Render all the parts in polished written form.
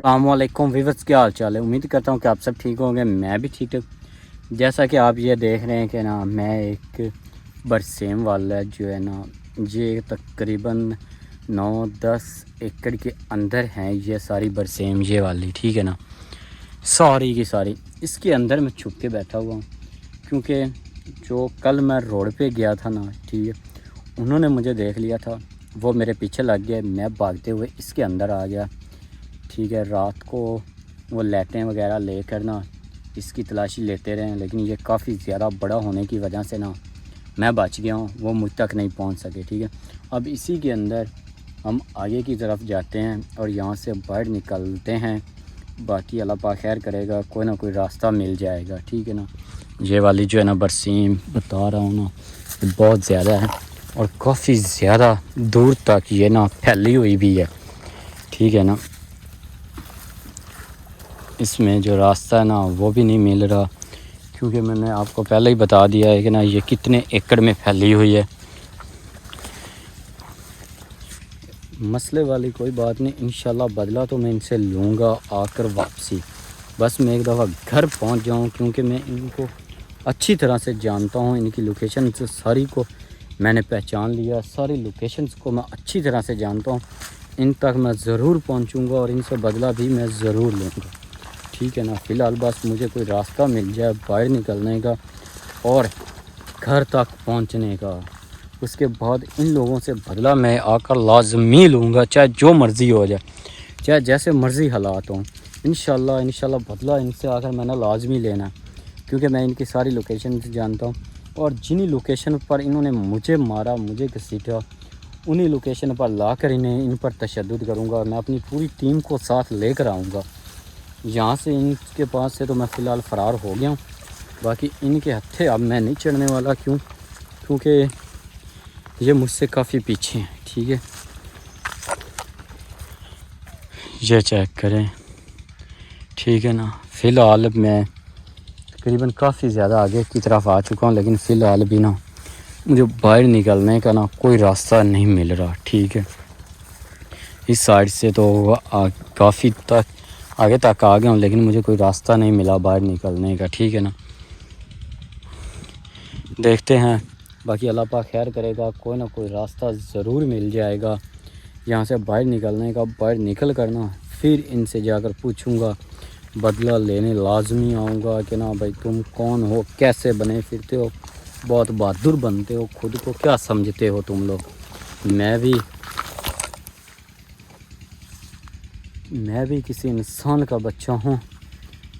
السلام علیکم ویورز، کیا حال چال ہے؟ امید کرتا ہوں کہ آپ سب ٹھیک ہوں گے۔ میں بھی ٹھیک ٹھاک۔ جیسا کہ آپ یہ دیکھ رہے ہیں کہ نا میں ایک برسیم والا جو ہے نا یہ تقریباً 9-10 ایکڑ کے اندر ہیں یہ ساری برسیم یہ والی، ٹھیک ہے نا، ساری کی ساری اس کے اندر میں چھپ کے بیٹھا ہوا ہوں، کیونکہ جو کل میں روڈ پہ گیا تھا نا، ٹھیک ہے، انہوں نے مجھے دیکھ لیا تھا، وہ میرے پیچھے لگ گئے، میں بھاگتے ہوئے اس کے اندر آ گیا، ٹھیک ہے۔ رات کو وہ لیٹیں وغیرہ لے کر نا اس کی تلاشی لیتے رہے ہیں، لیکن یہ کافی زیادہ بڑا ہونے کی وجہ سے نا میں بچ گیا ہوں، وہ مجھ تک نہیں پہنچ سکے، ٹھیک ہے۔ اب اسی کے اندر ہم آگے کی طرف جاتے ہیں اور یہاں سے باہر نکلتے ہیں، باقی اللہ پاک خیر کرے گا، کوئی نہ کوئی راستہ مل جائے گا، ٹھیک ہے نا۔ یہ والی جو ہے نا برسیم بتا رہا ہوں نا بہت زیادہ ہے اور کافی زیادہ دور تک یہ نا پھیلی ہوئی بھی ہے، ٹھیک ہے نا۔ اس میں جو راستہ ہے نا وہ بھی نہیں مل رہا، کیونکہ میں نے آپ کو پہلے ہی بتا دیا ہے کہ نا یہ کتنے ایکڑ میں پھیلی ہوئی ہے۔ مسئلے والی کوئی بات نہیں، انشاءاللہ بدلہ تو میں ان سے لوں گا آ کر واپسی، بس میں ایک دفعہ گھر پہنچ جاؤں، کیونکہ میں ان کو اچھی طرح سے جانتا ہوں، ان کی لوکیشن ساری کو میں نے پہچان لیا، ساری لوکیشنز کو میں اچھی طرح سے جانتا ہوں، ان تک میں ضرور پہنچوں گا اور ان سے بدلہ بھی میں ضرور لوں گا، ٹھیک ہے نا۔ فی الحال بس مجھے کوئی راستہ مل جائے باہر نکلنے کا اور گھر تک پہنچنے کا، اس کے بعد ان لوگوں سے بدلہ میں آ کر لازمی لوں گا، چاہے جو مرضی ہو جائے، چاہے جیسے مرضی حالات ہوں، انشاءاللہ بدلہ ان سے آ کر میں نے لازمی لینا ہے، کیونکہ میں ان کی ساری لوکیشن جانتا ہوں، اور جنہی لوکیشن پر انہوں نے مجھے مارا، مجھے گھسیٹا، انہی لوکیشن پر لا کر ان پر تشدد کروں گا، میں اپنی پوری ٹیم کو ساتھ لے کر آؤں گا یہاں سے۔ ان کے پاس سے تو میں فی الحال فرار ہو گیا ہوں، باقی ان کے ہتھے اب میں نہیں چڑھنے والا، کیونکہ یہ مجھ سے کافی پیچھے ہیں، ٹھیک ہے۔ یہ چیک کریں، ٹھیک ہے نا۔ فی الحال میں تقریباً کافی زیادہ آگے کی طرف آ چکا ہوں، لیکن فی الحال بھی نا مجھے باہر نکلنے کا نا کوئی راستہ نہیں مل رہا، ٹھیک ہے۔ اس سائڈ سے تو کافی آگے تک آ گیا ہوں، لیکن مجھے کوئی راستہ نہیں ملا باہر نکلنے کا، ٹھیک ہے نا۔ دیکھتے ہیں، باقی اللہ پاک خیر کرے گا، کوئی نہ کوئی راستہ ضرور مل جائے گا یہاں سے باہر نکلنے کا۔ باہر نکل کر نا پھر ان سے جا کر پوچھوں گا، بدلہ لینے لازمی آؤں گا کہ نا بھائی تم کون ہو، کیسے بنے پھرتے ہو، بہت بہادر بنتے ہو، خود کو کیا سمجھتے ہو تم لوگ، میں بھی کسی انسان کا بچہ ہوں،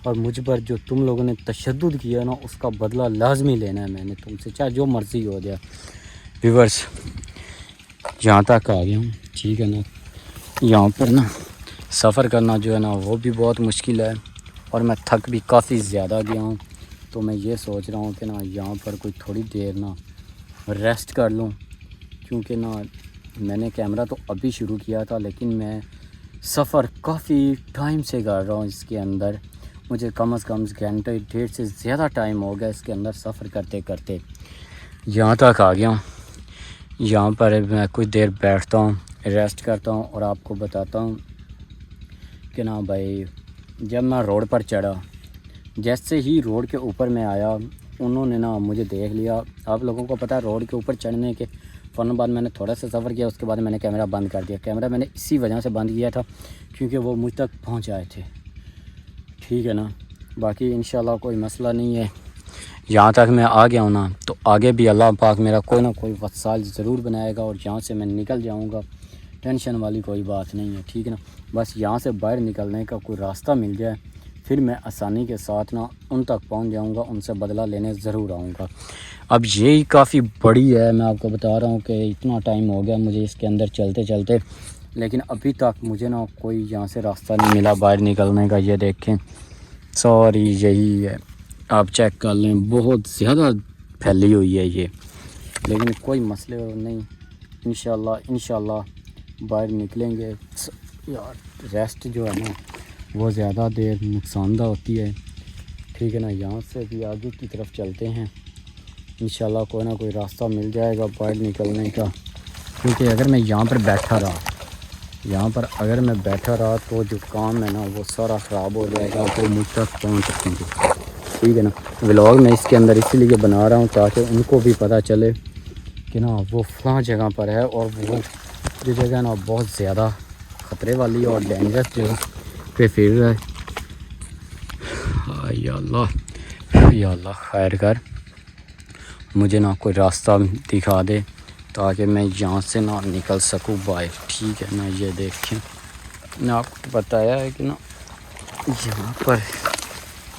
اور مجھ پر جو تم لوگوں نے تشدد کیا نا اس کا بدلہ لازمی لینا ہے میں نے تم سے، چاہے جو مرضی ہو جائے۔ ویورز جہاں تک آ گیا ہوں، ٹھیک ہے نا، یہاں پر نا سفر کرنا جو ہے نا وہ بھی بہت مشکل ہے، اور میں تھک بھی کافی زیادہ گیا ہوں، تو میں یہ سوچ رہا ہوں کہ نا یہاں پر کوئی تھوڑی دیر نا ریسٹ کر لوں، کیونکہ نا میں نے کیمرہ تو ابھی شروع کیا تھا، لیکن میں سفر کافی ٹائم سے کر رہا ہوں اس کے اندر، مجھے کم از کم گھنٹے 1.5 سے زیادہ ٹائم ہو گیا اس کے اندر سفر کرتے کرتے۔ یہاں تک آ گیا ہوں، یہاں پر میں کچھ دیر بیٹھتا ہوں، ریسٹ کرتا ہوں، اور آپ کو بتاتا ہوں کہ نا بھائی جب میں روڈ پر چڑھا، جیسے ہی روڈ کے اوپر میں آیا انہوں نے نا مجھے دیکھ لیا۔ آپ لوگوں کو پتہ ہے روڈ کے اوپر چڑھنے کے فوراً بعد میں نے تھوڑا سا سفر کیا، اس کے بعد میں نے کیمرہ بند کر دیا۔ کیمرہ میں نے اسی وجہ سے بند کیا تھا کیونکہ وہ مجھ تک پہنچ آئے تھے، ٹھیک ہے نا۔ باقی انشاءاللہ کوئی مسئلہ نہیں ہے، یہاں تک میں آ گیا ہوں نا، تو آگے بھی اللہ پاک میرا کوئی نہ کوئی وسائل ضرور بنائے گا، اور یہاں سے میں نکل جاؤں گا، ٹینشن والی کوئی بات نہیں ہے، ٹھیک ہے نا۔ بس یہاں سے باہر نکلنے کا کوئی راستہ مل جائے، پھر میں آسانی کے ساتھ نا ان تک پہنچ جاؤں گا، ان سے بدلہ لینے ضرور آؤں گا۔ اب یہی کافی بڑی ہے، میں آپ کو بتا رہا ہوں کہ اتنا ٹائم ہو گیا مجھے اس کے اندر چلتے چلتے، لیکن ابھی تک مجھے نا کوئی یہاں سے راستہ نہیں ملا باہر نکلنے کا۔ یہ دیکھیں سوری یہی ہے، آپ چیک کر لیں، بہت زیادہ پھیلی ہوئی ہے یہ، لیکن کوئی مسئلہ نہیں، انشاءاللہ باہر نکلیں گے۔ یار ریسٹ جو ہے نا وہ زیادہ دیر نقصان دہ ہوتی ہے، ٹھیک ہے نا۔ یہاں سے بھی آگے کی طرف چلتے ہیں، انشاءاللہ کوئی نہ کوئی راستہ مل جائے گا باہر نکلنے کا، کیونکہ اگر میں یہاں پر بیٹھا رہا یہاں پر اگر میں بیٹھا رہا تو جو کام ہے نا وہ سارا خراب ہو جائے گا، تو مجھ تک پہنچ سکیں گے، ٹھیک ہے نا۔ ولاگ میں اس کے اندر اسی لیے بنا رہا ہوں تاکہ ان کو بھی پتہ چلے کہ نا وہ فلاں جگہ پر ہے، اور وہ جو جگہ ہے نا بہت زیادہ خطرے والی اور ڈینجرس جگہ پہ پھر رہا ہے۔ یا اللہ خیر کر، مجھے نا کوئی راستہ دکھا دے تاکہ میں یہاں سے نہ نکل سکوں باہر، ٹھیک ہے نا۔ یہ دیکھیں، میں آپ کو بتایا ہے کہ نا یہاں پر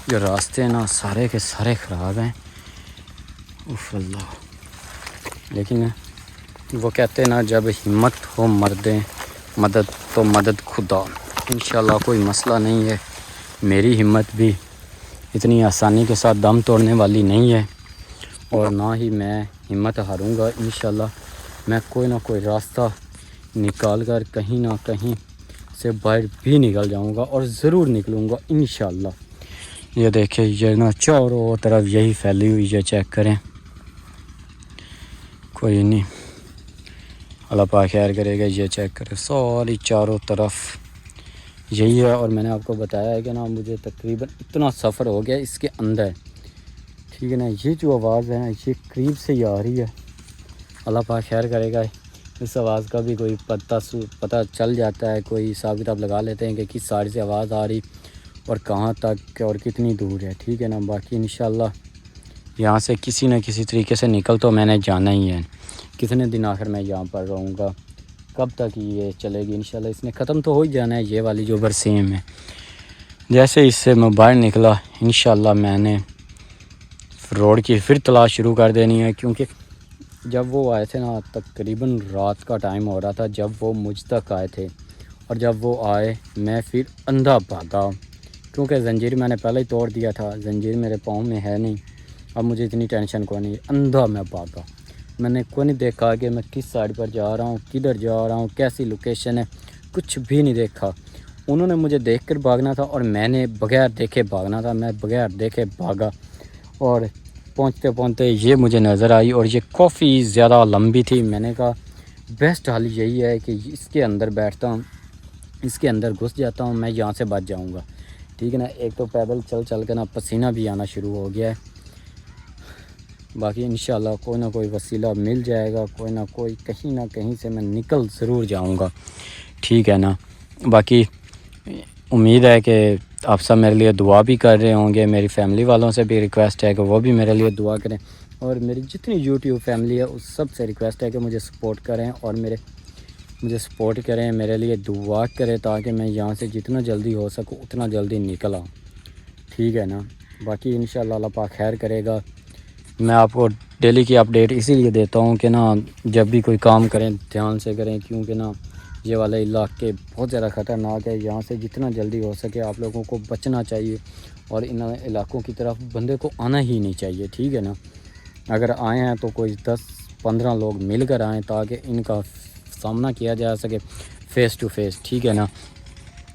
جو راستے ہیں نا سارے کے سارے خراب ہیں، اف اللہ۔ لیکن وہ کہتے ہیں نا جب ہمت ہو مردیں مدد تو مدد خدا، انشاءاللہ کوئی مسئلہ نہیں ہے۔ میری ہمت بھی اتنی آسانی کے ساتھ دم توڑنے والی نہیں ہے، اور نہ ہی میں ہمت ہاروں گا۔ انشاءاللہ میں کوئی نہ کوئی راستہ نکال کر کہیں نہ کہیں سے باہر بھی نکل جاؤں گا، اور ضرور نکلوں گا انشاءاللہ۔ یہ دیکھیں، یہ نا چاروں طرف یہی پھیلی ہوئی ہے، چیک کریں، کوئی نہیں، اللہ پاک خیر کرے گا۔ یہ چیک کریں، ساری چاروں طرف یہی ہے، اور میں نے آپ کو بتایا ہے کہ نا مجھے تقریباً اتنا سفر ہو گیا اس کے اندر، ٹھیک ہے نا۔ یہ جو آواز ہے نا یہ قریب سے ہی آ رہی ہے، اللہ پاک خیر کرے گا۔ اس آواز کا بھی کوئی پتہ چل جاتا ہے، کوئی حساب کتاب لگا لیتے ہیں کہ کس سائڈ سے آواز آ رہی اور کہاں تک اور کتنی دور ہے، ٹھیک ہے نا۔ باقی انشاءاللہ یہاں سے کسی نہ کسی طریقے سے نکل تو میں نے جانا ہی ہے۔ کتنے دن آخر میں یہاں پر رہوں گا، کب تک یہ چلے گی، انشاءاللہ اس نے ختم تو ہو ہی جانا ہے، یہ والی جو برسیم ہے۔ جیسے اس سے میں باہر نکلا انشاءاللہ میں نے روڈ کی پھر تلاش شروع کر دینی ہے، کیونکہ جب وہ آئے تھے نا تقریباً رات کا ٹائم ہو رہا تھا جب وہ مجھ تک آئے تھے، اور جب وہ آئے میں پھر اندھا بھاگا، کیونکہ زنجیر میں نے پہلے ہی توڑ دیا تھا، زنجیر میرے پاؤں میں ہے نہیں، اب مجھے اتنی ٹینشن کوئی نہیں، اندھا میں بھاگا۔ میں نے کوئی نہیں دیکھا کہ میں کس سائڈ پر جا رہا ہوں، کدھر جا رہا ہوں، کیسی لوکیشن ہے، کچھ بھی نہیں دیکھا۔ انہوں نے مجھے دیکھ کر بھاگنا تھا اور میں نے بغیر دیکھے بھاگنا تھا، میں بغیر دیکھے بھاگا، اور پہنچتے پہنچتے یہ مجھے نظر آئی، اور یہ کافی زیادہ لمبی تھی۔ میں نے کہا بیسٹ حال یہی ہے کہ اس کے اندر بیٹھتا ہوں، اس کے اندر گھس جاتا ہوں، میں یہاں سے بچ جاؤں گا، ٹھیک ہے نا۔ ایک تو پیدل چل چل کے نا پسینہ بھی آنا شروع ہو گیا ہے۔ باقی انشاءاللہ کوئی نہ کوئی وسیلہ مل جائے گا، کوئی نہ کوئی کہیں نہ کہیں سے میں نکل ضرور جاؤں گا، ٹھیک ہے نا۔ باقی امید ہے کہ آپ سب میرے لیے دعا بھی کر رہے ہوں گے، میری فیملی والوں سے بھی ریکویسٹ ہے کہ وہ بھی میرے لیے دعا کریں، اور میری جتنی یوٹیوب فیملی ہے اس سب سے ریکویسٹ ہے کہ مجھے سپورٹ کریں، اور مجھے سپورٹ کریں، میرے لیے دعا کریں تاکہ میں یہاں سے جتنا جلدی ہو سکوں اتنا جلدی نکل آؤں، ٹھیک ہے نا۔ باقی انشاءاللہ اللہ پاک خیر کرے گا۔ میں آپ کو ڈیلی کی اپڈیٹ اسی لیے دیتا ہوں کہ نا جب بھی کوئی کام کریں دھیان سے کریں، کیونکہ نا یہ والے علاقے بہت زیادہ خطرناک ہے، یہاں سے جتنا جلدی ہو سکے آپ لوگوں کو بچنا چاہیے، اور ان علاقوں کی طرف بندے کو آنا ہی نہیں چاہیے، ٹھیک ہے نا۔ اگر آئے ہیں تو کوئی 10-15 لوگ مل کر آئیں تاکہ ان کا سامنا کیا جا سکے فیس ٹو فیس، ٹھیک ہے نا۔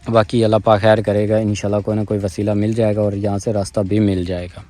باقی اللہ پاک خیر کرے گا، انشاءاللہ کوئی نہ کوئی وسیلہ مل جائے گا اور یہاں سے راستہ بھی مل جائے گا۔